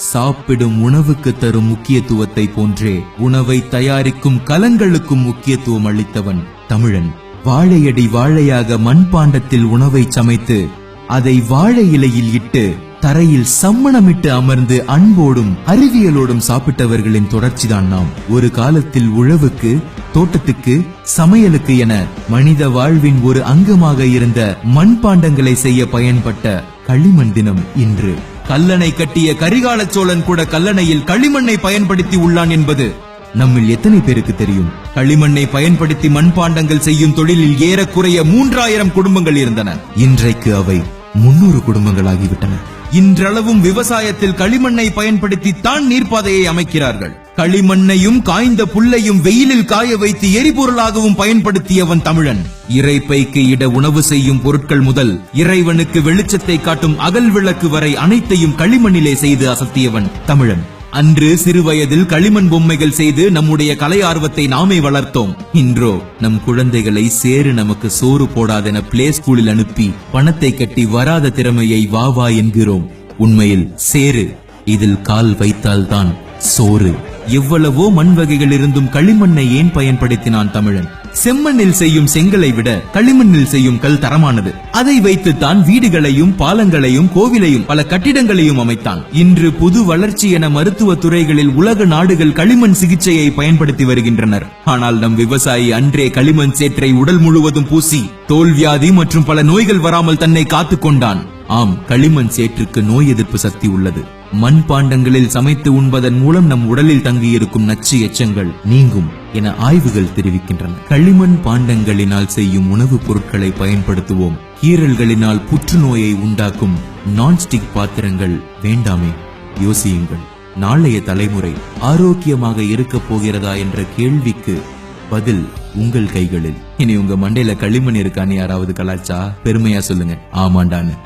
சாப்பிடும் உணவுக்கு தரும் முக்கியத்துவத்தை போன்றே உணவை தயாரிக்கும் கலங்களுக்கும் முக்கியத்துவம் அளித்தவன் தமிழன். வாழையடி வாழையாக மண்பாண்டத்தில் உணவை சமைத்து அதை வாழை இலையில் இட்டு தரையில் சம்மணமிட்டு அமர்ந்து அன்போடும் அறிவியலோடும் சாப்பிட்டவர்களின் தொடர்ச்சிதான் நாம். ஒரு காலத்தில் உழவுக்கு, தோட்டத்துக்கு, சமையலுக்கு என மனித வாழ்வின் ஒரு அங்கமாக இருந்த மண்பாண்டங்களை செய்ய பயன்பட்ட களிமண் தினம் இன்று. கல்லணை கட்டிய கரிகால சோழன் கூட கல்லணையில் களிமண்ணை பயன்படுத்தி உள்ளான் என்பது நம்மில் எத்தனை பேருக்கு தெரியும்? களிமண்ணை பயன்படுத்தி மண்பாண்டங்கள் செய்யும் தொழிலில் ஏறக்குறைய 3000 குடும்பங்கள் இருந்தன. இன்றைக்கு அவை 300 குடும்பங்களாகிவிட்டன. இன்றளவும் விவசாயத்தில் களிமண்ணை பயன்படுத்தி தான் நீர்ப்பாதையை அமைக்கிறார்கள். களிமண்ணையும் காய்ந்த புல்லையும் வெயிலில் காய வைத்து எரிபொருளாகவும் பயன்படுத்தியவன் தமிழன். இறைப்பைக்கு இட உணவு செய்யும் பொருட்கள் முதல் இறைவனுக்கு வெளிச்சத்தை காட்டும் அகல் விளக்கு வரை அனைத்தையும் களிமண்ணிலே செய்து அசத்தியவன் தமிழன். அன்று சிறு வயதில் களிமண் பொம்மைகள் செய்து நம்முடைய கலை ஆர்வத்தை நாமே வளர்த்தோம். இன்றோ நம் குழந்தைகளை சேரு நமக்கு சோறு போடாதென பிளே ஸ்கூலில் அனுப்பி பணத்தை கட்டி வராத திறமையை வா வா என்கிறோம். உண்மையில் சேரு, இதில் கால் வைத்தால்தான் சோறு. எவ்வளவோ மண் வகைகள் இருந்தும் களிமண்ணை ஏன் பயன்படுத்தினான் தமிழன்? செம்மண்ணில் செய்யும் செங்கலை விட களிமண்ணில் செய்யும் கல் தரமானது. அதை வைத்துத்தான் வீடுகளையும் பாலங்களையும் கோவிலையும் பல கட்டிடங்களையும் அமைத்தான். இன்று புது வளர்ச்சி என மருத்துவ துறைகளில் உலக நாடுகள் களிமண் சிகிச்சையை பயன்படுத்தி வருகின்றனர். ஆனால் நம் விவசாயி அன்றே களிமண் சேற்றை உடல் முழுவதும் பூசி தோல்வியாதி மற்றும் பல நோய்கள் வராமல் தன்னை காத்துக் கொண்டான். ஆம், களிமண் சேற்றுக்கு நோய் எதிர்ப்பு சக்தி உள்ளது. மண் பாண்டங்களில் சமைத்து உண்பதன் மூலம் நம் உடலில் தங்கியிருக்கும் நச்சு எச்சங்கள் நீங்கும் என ஆய்வுகள் தெரிவிக்கின்றன. களிமண் பாண்டங்களினால் செய்யும் உணவுப் பொருட்களை பயன்படுத்துவோம். கீறல்களினால் புற்றுநோயை உண்டாக்கும் நான்ஸ்டிக் பாத்திரங்கள் வேண்டாமே. யோசியுங்கள், நாளைய தலைமுறை ஆரோக்கியமாக இருக்க போகிறதா என்ற கேள்விக்கு பதில் உங்கள் கைகளில். இனி உங்க மண்டையில களிமண் இருக்கான்னு யாராவது கலாச்சா பெருமையா சொல்லுங்க, ஆமாண்டான்னு.